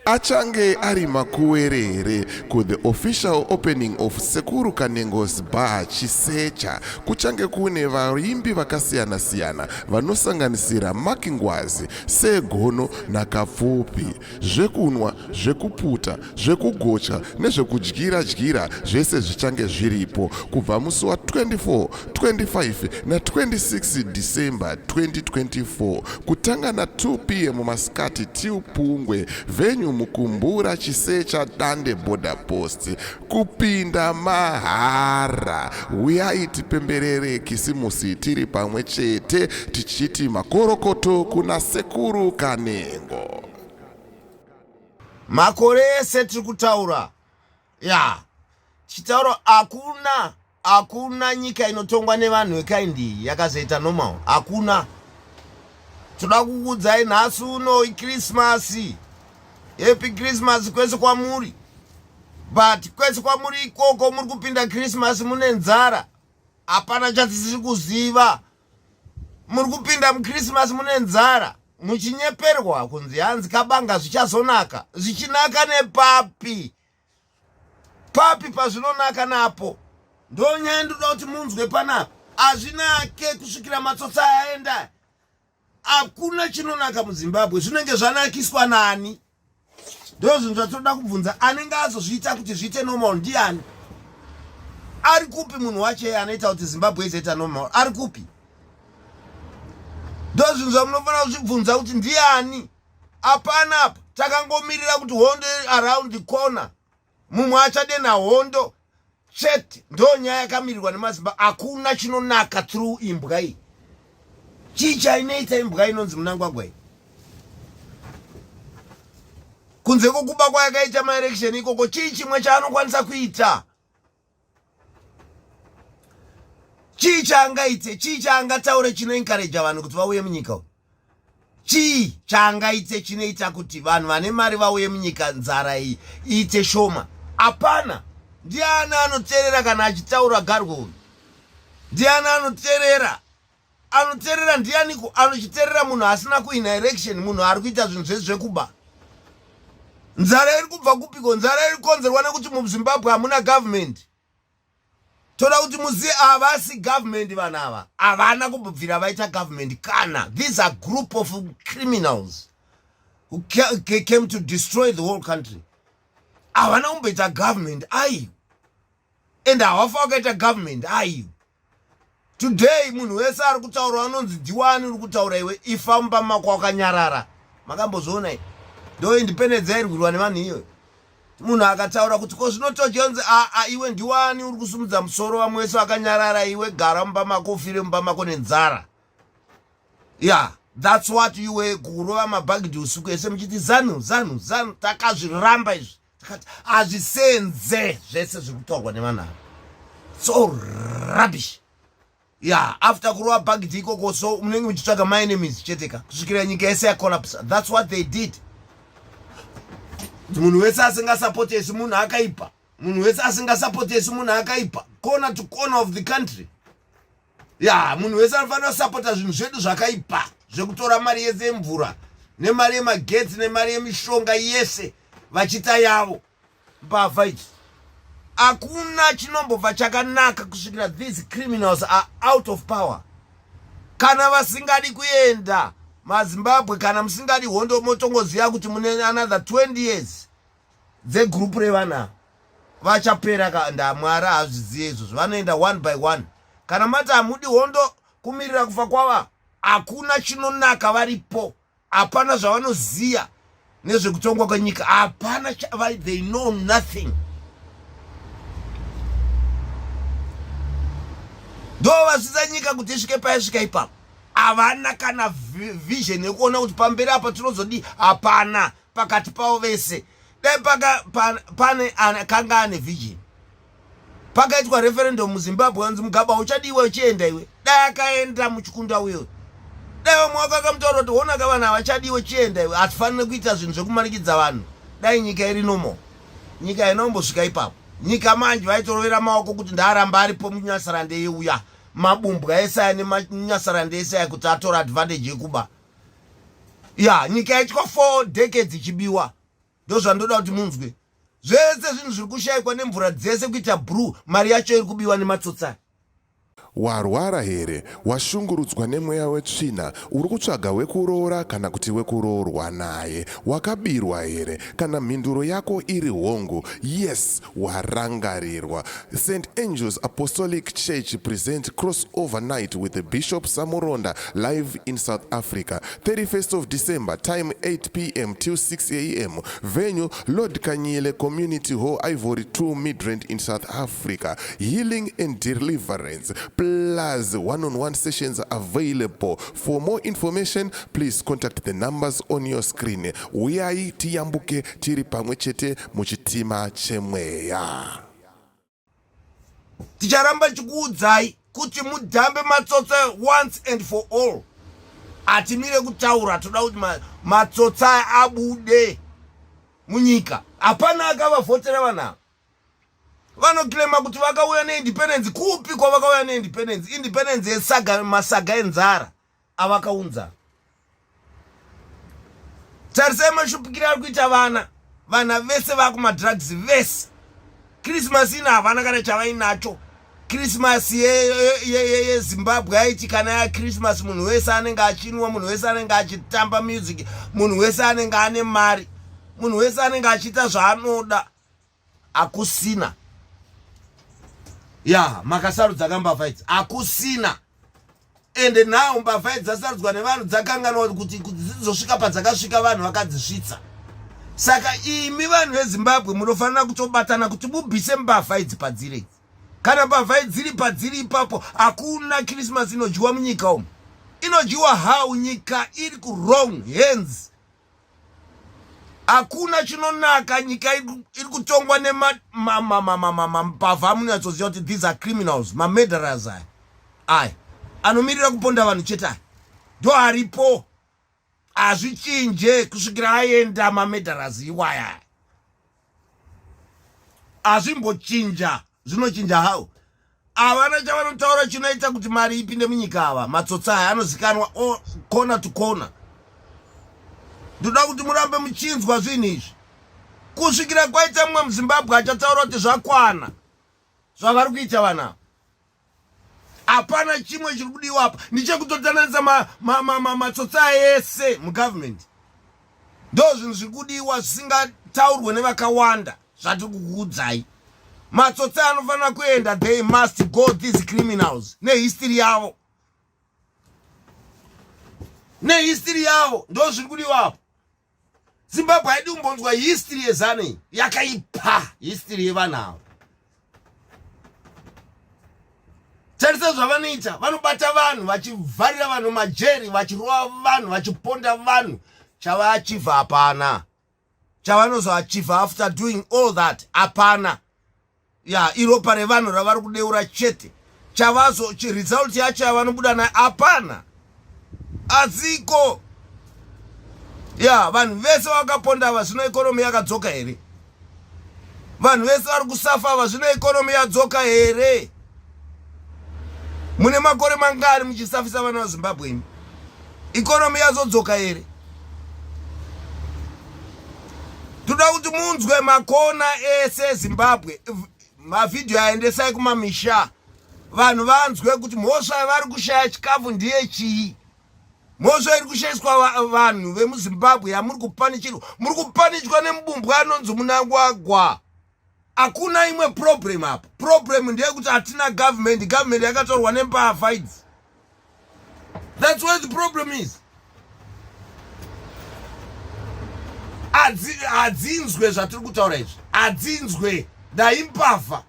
achange ari makuwerere ku-the official opening of Sekuru Kanengo's bar Chisecha. Kuchange kune vaimbi vakasiyana-siyana vanosanganisira Makingwazi, Segono naKapfupi. Zvekunwa, zvekuputa, zvekugocha nezvekudyira-dyira zvese zvichange zviripo kubva musi wa24, 25 na26 December 2024 kutanga na 2 p.m. masikati till Pungwe venue Mukumbura Chisecha Dande border post. Kupinda mahara. Uyai tipemberere kisimusi tiri pamwe chete tichiti makorokoto kuna Sekuru Kanengo. Makore ese tiri kutaura. Chitauro hakuna nyika inotongwa nevanhu vekaindi yakazoita normal. Hakuna. Toda kukuudzai nhasi uno iChristmas. Happy Christmas kwese kwamuri. But kwese kwamuri ikoko muri kupinda Christmas mune nzara. Hapana chatisiri kuziva. Muri kupinda muChristmas mune nzara. Muchinyeperwa kunzi hanzi kabanga zvichazonaka. Zvichinaka nepapi. Papi pazvinonaka napo. Ndonyaya ndoda kuti munzwe panapa. Hazvinake kusvikira matsotsi aenda. Hakuna chinonaka muZimbabwe. Zvinenge zvanakiswa nani? Ndo zvinhu zvatoda kubvunza. Anenge azozviita kuti zviite normal ndiani? Ari kupi munhu wacho anoita kuti Zimbabwe izoita normal? Ari kupi? Ndo zvinhu zvamunofanira kuzvibvunza kuti ndiani? Hapana apa. Takangomirira kuti hondo around the corner. Mumwe achade nahondo. Chete. Ndo nyaya yakamirirwa nemaZimbabwe. Hakuna chinonaka through imbwa iyi. Chicha inoita imbwa inonzi Mnangagwa iyi. Kunze kokuba kwayakaita maelection ikoko chii chimwe chaanokwanisa kuita? Chii chaangaite? Chii chaangataure chinoencourage vanhu kuti vauye munyika? Chii chaangaite chinoita kuti vanhu vane mari vauye munyika nzara iyi iite shoma? Hapana. Ndiani anoteerera kana achitaura gargoyle? Ndiani anoteerera? Anoteerera ndianiko? Anochiteerera munhu asina kuina election, munhu ari kuita zvinhu zvekuba. Nzara iri kubva kupiko? Nzara iri konzerwa nekuti muZimbabwe hamuna government. Toda kuti muzive havasi government vanhu ava. Havana kubvira vaita government kana. These are group of criminals who came to destroy the whole country. Havana kumboita government ayu. And havafa wakaita government ayu. Today munhu wese ari kutaura anonzi diwani uri kutaura iwe ifamba mako wakanyarara. Makambozviona iyi? Ndo independence iri kurwa nevanhu iyo. Munhu akataura kuti ko zvinotojonzi iwe ndiwani uri kusumudza musoro vamwe wese wakanyarara iwe gara mumba mako ufire mumba mako nenzara. That's what you were kurova mabhagidhi usiku ese muchiti zanu. Takazviramba izvi. Takati hazvisenze zvese zviri kutaurwa nevanhu ava. So rubbish. After kurova bhagidhi ikoko so munenge muchitsvaga my enemies cheteka kusvikira nyika yese yakolapsa. That's what they did. Munhu wese asingasapotesi munhu akaipa. Munhu wese asingasapotesi munhu akaipa. Corner to corner of the country. Munhu wese anofanira kusapota zvinhu zvedu zvakaipa. Zvekutora mari yese yemvura. Nemari yemagetsi nemari yemishonga yese. Vachita yavo. Mbavha idzi. Hakuna chinombobva chakanaka kusvikira these criminals are out of power. Kana vasingadi kuenda maZimbabwe, kana musingadi hondo motongoziva kuti mune another 20 years dzegroup revana vachapera kanda. Mwari hazvizive izvozvo. Vanoenda one by one. Kana mati hamudi hondo kumirira kufa kwava, hakuna chinonaka varipo. Hapana zvavanoziva nezvekutongwa kwenyika. Hapana. They know nothing. Ndo vasisa nyika kuti isvike paisvika ipapo. Havana kana vision yekuona kuti pamberi apa tinozodi. Hapana. Pakati pavo vese dai pane akanga ane vision. Pakaitwa referendum muZimbabwe wanzi Mugaba uchadiwa uchienda iwe. Dai akaenda muchikunda uyo. Dai vamwe vakamutaura kuti honaka vanhu havachadiwe uchienda iwe. Hatifanire kuita zvinhu zvekumanikidza vanhu. Dai nyika iri normal. Nyika inombosvika ipapo. Nyika manje vaitorovera maoko kuti ndaaramba aripo munyasarande yeuya. Mabumbwa ese nemunyasarande ese kuti atora advantage yekuba. Nyika yaitwa 4 decades ichibiwa. ndozvandoda kuti munzwe. Zvese zvinhu zviri kushayikwa nemvura dzese kuita bruu, mari yacho iri kubiwa nematsotsa. Warwara here? Washungurudzwa nemweya wetsvina? Uri kutsvaga wekuroora kana kuti wekuroorwa naye? Wakabirwa here? Kana mhinduro yako iri hongu, yes, warangarirwa. St. Angel's Apostolic Church presents Crossover Night with the Bishop Samuronda live in South Africa. 31st of December, time 8 p.m. till 6 a.m. Venue, Lord Kanyile Community Hall, Ivory 2, Midrand in South Africa. Healing and deliverance. Plus one-on-one sessions available. For more information, please contact the numbers on your screen. Uyai tiyambuke tiri pamwe chete muchitima chemweya. Ticharamba chikuudzai kuti mudhambe matsotsa once and for all. Atimire kutaura toda kuti matsotsa abude munyika. Hapana akavavhotera vanhu. Vanoclaima kuti vakauya neindependence. Kupi kwa vakauya neindependence? Independence yesaga masaga enzara avakaunza. Tarisai mashupikira ari kuita vana vese vakumadrugs vese. Christmas ina havana kana chavainacho. Christmas yeZimbabwe aiti kana ya Christmas munhu wese anenge achinwa, munhu wese anenge achitamba music, munhu wese anenge ane mari, munhu wese anenge achiita zvaanoda. Akusina. Ya, makasarudza kambavha idzi. Akusina. Ende now mbavha idzi dzasarudzwa nevanhu dzakanganwa kuti dzizosvika padzakasvika vanhu vakadzisvitsa. Saka imi vanhu veZimbabwe munofanira kutobatana kuti mubvise mbavha idzi padziri. Kana mbavha idzi dziri padziri ipapo, hakuna Christmas inodyiwa munyika umu. Inodyiwa how nyika iri ku-wrong hands. Hakuna chinonaka, nyika iri kutongwa nemambavha amunatsoziva kuti these are criminals, murderers aya. Anomirira kuponda vanhu chete aya. Ndo haripo. Hazvichinje kusvikira aenda murderers iwaya. Hazvimbochinja. Zvinochinja how? Havana chavanotaura chinoita kuti mari ipinde munyika ava. Matsotsa aya anozikanwa corner to corner. Ndoda kuti murambe muchinzwa zvinhu izvi. Kusvikira kwaita mumwe muZimbabwe achataura kuti zvakwana zvavari kuita vana. Hapana chimwe chiri kudiwa apa. Ndichekutotananisa matsotsa ese mugovernment. Ndo zvinhu zviri kudiwa zvisingataurwe nevakawanda. Zvati kukuudzai. Matsotsa anofanira kuenda, they must go, these criminals. Nehistory yavo. Nehistory yavo. Ndo zviri kudiwa apa. Zimbabwe haidi kumbonzwa history yezani yakaipa history yevanhu ava. Tarisa zvavanoita, vanobata vanhu vachivharira vanhu majeri, vachirova vanhu, vachiponda vanhu. Chavaachiva hapana. Chavanozoachiva after doing all that hapana. Ya, iropa revanhu ravari kudeura chete. Result yacho yavanobuda nayo hapana. Aziko. Ya, vanhu vese vakaponda ava zvino ikonomi yakadzoka here? Vanhu vese vari kusafa ava zvino ikonomi yadzoka here? Mune makore mangari muchisafisa vana veZimbabwe imi? Ikonomi yazodzoka here? Toda kuti munzwe makona ese Zimbabwe. Mavhidhiyo aendesai kumamisha. Vanhu vanzwe kuti mhosva yavari kushaya chikafu ndiye chii. Mhosva iri kushayiswa vanhu vemuZimbabwe yamuri kupanichirwa. Muri kupanichwa nemubumbwa anonzi Mnangagwa. Hakuna imwe problem apa. Problem ndiye kuti hatina government. Government yakatorwa nembavha idzi. That's where the problem is. Adzinzwe zvatiri kutaura izvi. Adzinzwe. Dai mbavha.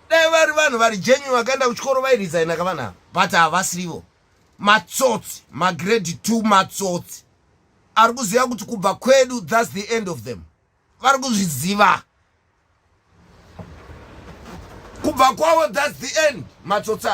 Dai vari vanhu vari genuine vakaenda kuchikoro vairesigna kavana. But havasirivo. Matsotsi, grade 2 matsotsi. Ari kuziva kuti kubva kwedu, that's the end of them. Vari kuzviziva. Kubva kwavo, that's the end. Matsotsi.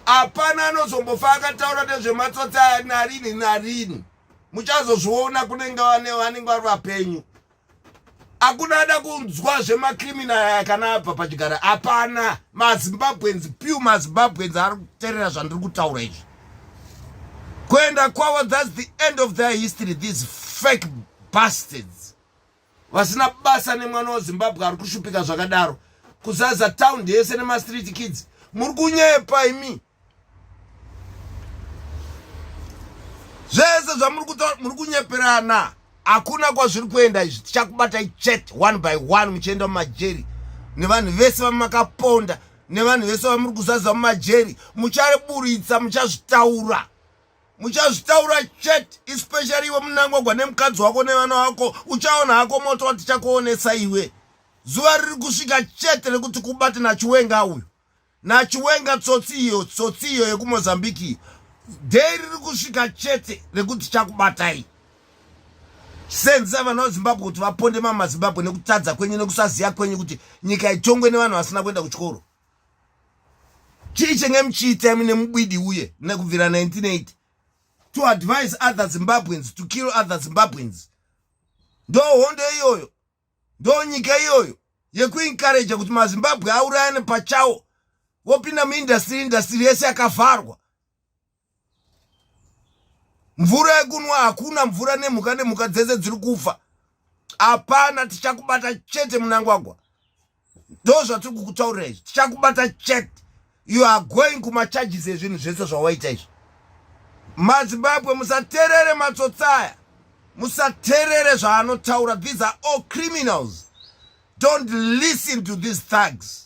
Hapana anozombofa akataura nezvematsotsi narini. Muchazozviona kunenge vanenge vari vapenyu. Hakuna ada kunzwa zvemacriminal kana apa pachigara. Hapana. MaZimbabweans, pure MaZimbabweans ari kuteerera zvandiri kutaura izvi. Kuenda kwavo, that's the end of their history. These fake bastards. vasina basa nemwana wezimbabwe ari kushupika zvakadaro, kuzaza taundi yese nemastreet kids. Muri kunyepa imi. Zvese zvamuri kunyeperana. Hakuna kwazviri kuenda izvi. Tichakubatai chete one by one muchienda mumajeri. Nevanhu vese vamakaponda, nevanhu vese vamuri kuzaza mumajeri. Muchariburitsa, muchazvitaura. Muchazvitaura chete, especially iwe Mnangagwa nemukadzi wako nevana vako. Uchaona hako moto watichakuonesa iwe. Zuva riri kusvika chete rekuti kubate naChiwenga uyu. Nachiwenga tsotsi iyo yekumozambiki. Dei riri kusvika chete rekuti chakubatai. Senza vanhu veZimbabwe kuti vaponde mamaZimbabwe nekutadza kwenyu nekusaziya kwenyu kuti nyika itongwe nevanhu vasina kuenda kuchikoro. Chii chenge muchiita imi nemubwidi uye nekubvira 1980 to advise other Zimbabweans to kill other Zimbabweans. Ndo hondo iyoyo, ndo nyika iyoyo yekuencourage kuti maZimbabwe aurayane pachawo. Wopinda muindustry yese yakavharwa. Mvura yekunwa hakuna, mvura nemhuka dzese dziri kufa. Hapana, tichakubata chete Mnangagwa. Ndo zvatiri kukutaurira izvi, tichakubata chete. You are going kumacharges ezvinhu zvese zvawaita izvi. MaZimbabwe musaterere matsotsaya. Musaterere zvaanotaura. These are all criminals. Don't listen to these thugs.